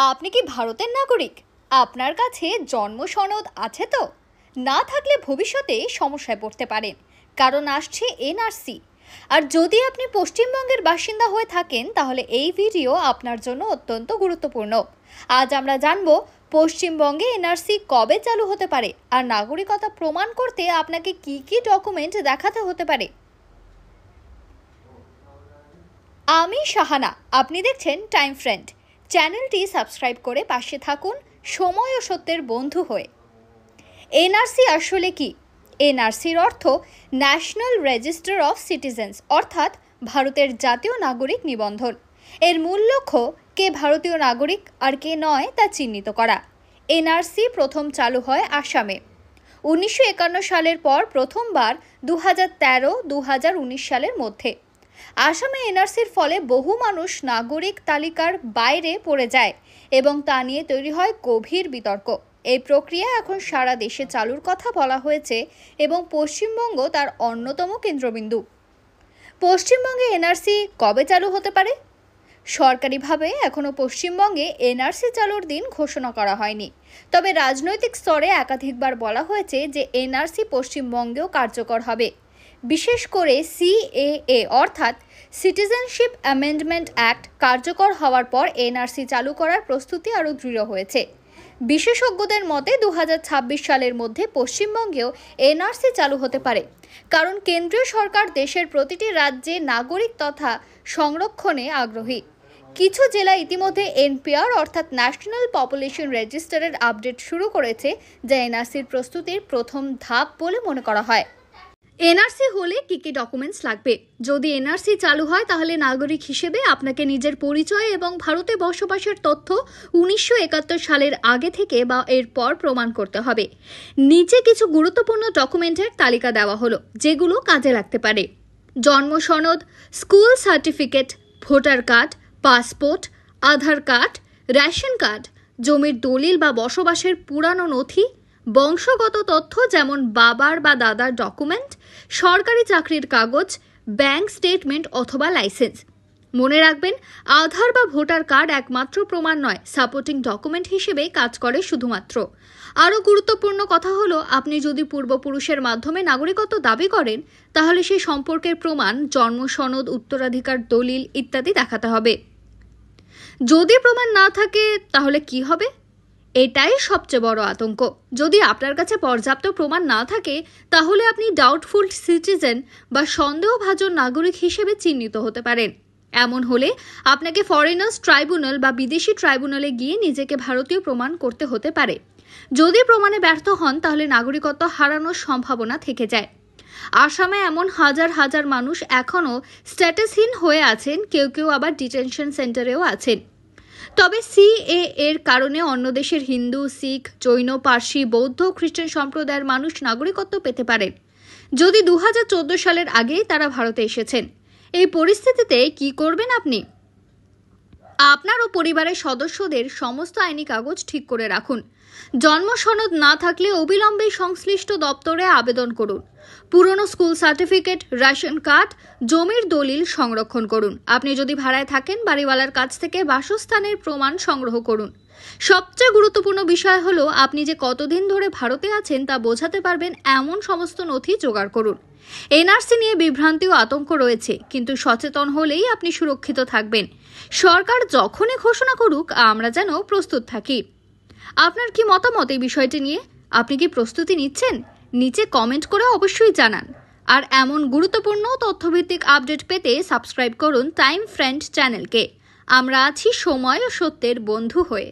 আপনি কি ভারতের নাগরিক? আপনার কাছে জন্ম সনদ আছে তো? না থাকলে ভবিষ্যতে সমস্যায় পড়তে পারেন, কারণ আসছে এনআরসি। আর যদি আপনি পশ্চিমবঙ্গের বাসিন্দা হয়ে থাকেন তাহলে এই ভিডিও আপনার জন্য অত্যন্ত গুরুত্বপূর্ণ। আজ আমরা জানবো পশ্চিমবঙ্গে এনআরসি কবে চালু হতে পারে আর নাগরিকতা প্রমাণ করতে আপনাকে কি কি ডকুমেন্ট দেখাতে হতে পারে। আমি শাহানা, আপনি দেখছেন টাইম ফ্রেন্ড। চ্যানেলটি সাবস্ক্রাইব করে পাশে থাকুন সময় ও সত্যের বন্ধু হয়ে। এনআরসি আসলে কি? এনআরসির অর্থ ন্যাশনাল রেজিস্টার অফ সিটিজেন্স, অর্থাৎ ভারতের জাতীয় নাগরিক নিবন্ধন। এর মূল লক্ষ্য কে ভারতীয় নাগরিক আর কে নয় তা চিহ্নিত করা। এনআরসি প্রথম চালু হয় আসামে 1951 সালের পর প্রথমবার 2013-2019 সালের মধ্যে। আসামে এনআরসির ফলে বহু মানুষ নাগরিক তালিকার বাইরে পড়ে যায় এবং তা নিয়ে তৈরি হয় গভীর বিতর্ক। এই প্রক্রিয়া এখন সারা দেশে চালুর কথা বলা হয়েছে এবং পশ্চিমবঙ্গ তার অন্যতম কেন্দ্রবিন্দু। পশ্চিমবঙ্গে এনআরসি কবে চালু হতে পারে? সরকারিভাবে এখনও পশ্চিমবঙ্গে এনআরসি চালুর দিন ঘোষণা করা হয়নি, তবে রাজনৈতিক স্তরে একাধিকবার বলা হয়েছে যে এনআরসি পশ্চিমবঙ্গেও কার্যকর হবে। বিশেষ করে সিএএ অর্থাৎ সিটিজেনশিপ অ্যামেন্ডমেন্ট অ্যাক্ট কার্যকর হওয়ার পর এনআরসি চালু করার প্রস্তুতি আরও দৃঢ় হয়েছে। বিশেষজ্ঞদের মতে 2026 সালের মধ্যে পশ্চিমবঙ্গেও এনআরসি চালু হতে পারে, কারণ কেন্দ্রীয় সরকার দেশের প্রতিটি রাজ্যে নাগরিক তথা সংরক্ষণে আগ্রহী। কিছু জেলা ইতিমধ্যে এনপিআর অর্থাৎ ন্যাশনাল পপুলেশন রেজিস্টারের আপডেট শুরু করেছে, যা এনআরসির প্রস্তুতির প্রথম ধাপ বলে মনে করা হয়। এনআরসি হলে কি কি ডকুমেন্টস লাগবে? যদি এনআরসি চালু হয় তাহলে নাগরিক হিসেবে আপনাকে নিজের পরিচয় এবং ভারতে বসবাসের তথ্য 1971 সালের আগে থেকে বা এরপর প্রমাণ করতে হবে। নিচে কিছু গুরুত্বপূর্ণ ডকুমেন্টের তালিকা দেওয়া হলো যেগুলো কাজে লাগতে পারে: জন্ম সনদ, school certificate, voter card, passport, Aadhaar card, ration card, জমির দলিল বা বসবাসের পুরানো নথি, বংশগত তথ্য যেমন বাবার বা দাদার ডকুমেন্ট, সরকারি চাকরির কাগজ, ব্যাংক স্টেটমেন্ট অথবা লাইসেন্স। মনে রাখবেন, আধার বা ভোটার কার্ড একমাত্র প্রমাণ নয়, সাপোর্টিং ডকুমেন্ট হিসেবে কাজ করে শুধুমাত্র। আরও গুরুত্বপূর্ণ কথা হলো, আপনি যদি পূর্বপুরুষের মাধ্যমে নাগরিকত্ব দাবি করেন তাহলে সেই সম্পর্কের প্রমাণ, জন্ম সনদ, উত্তরাধিকার দলিল ইত্যাদি দেখাতে হবে। যদি প্রমাণ না থাকে তাহলে কি হবে? এটাই সবচেয়ে বড় আতঙ্ক। যদি আপনার কাছে পর্যাপ্ত প্রমাণ না থাকে তাহলে আপনি ডাউটফুল সিটিজেন বা সন্দেহভাজন নাগরিক হিসেবে চিহ্নিত হতে পারেন। এমন হলে আপনাকে ফরেনার্স ট্রাইব্যুনাল বা বিদেশি ট্রাইব্যুনালে গিয়ে নিজেকে ভারতীয় প্রমাণ করতে হতে পারে। যদি প্রমাণে ব্যর্থ হন তাহলে নাগরিকত্ব হারানোর সম্ভাবনা থেকে যায়। আসামে এমন হাজার হাজার মানুষ এখনও স্ট্যাটাসহীন হয়ে আছেন, কেউ কেউ আবার ডিটেনশন সেন্টারেও আছেন। তবে সিএএ এর কারণে অন্য দেশের হিন্দু, শিখ, জৈন, পার্সি, বৌদ্ধ, খ্রিস্টান সম্প্রদায়ের মানুষ নাগরিকত্ব পেতে পারেন যদি 2014 সালের আগেই তারা ভারতে এসেছেন। এই পরিস্থিতিতে কি করবেন আপনি? আপনার ও পরিবারের সদস্যদের সমস্ত আইনি কাগজ ঠিক করে রাখুন। জন্ম সনদ না থাকলে অবিলম্বে সংশ্লিষ্ট দপ্তরে আবেদন করুন। পুরনো স্কুল সার্টিফিকেট, রেশন কার্ড, জমির দলিল সংরক্ষণ করুন। আপনি যদি ভাড়ায় থাকেন, বাড়িওয়ালার কাছ থেকে বাসস্থানের প্রমাণ সংগ্রহ করুন। সবচেয়ে গুরুত্বপূর্ণ বিষয় হলো, আপনি যে কতদিন ধরে ভারতে আছেন তা বোঝাতে পারবেন এমন সমস্ত নথি জোগাড় করুন। এনআরসি নিয়ে বিভ্রান্তি ও আতঙ্ক রয়েছে, কিন্তু সচেতন হলেই আপনি সুরক্ষিত থাকবেন। সরকার যখনই ঘোষণা করুক আমরা যেন প্রস্তুত থাকি। আপনার কি মতামত এই বিষয়টি নিয়ে? আপনি কি প্রস্তুতি নিচ্ছেন? নিচে কমেন্ট করে অবশ্যই জানান। আর এমন গুরুত্বপূর্ণ তথ্যভিত্তিক আপডেট পেতে সাবস্ক্রাইব করুন টাইম ফ্রেন্ড চ্যানেলকে। আমরা আছি সময় ও সত্যের বন্ধু হয়ে।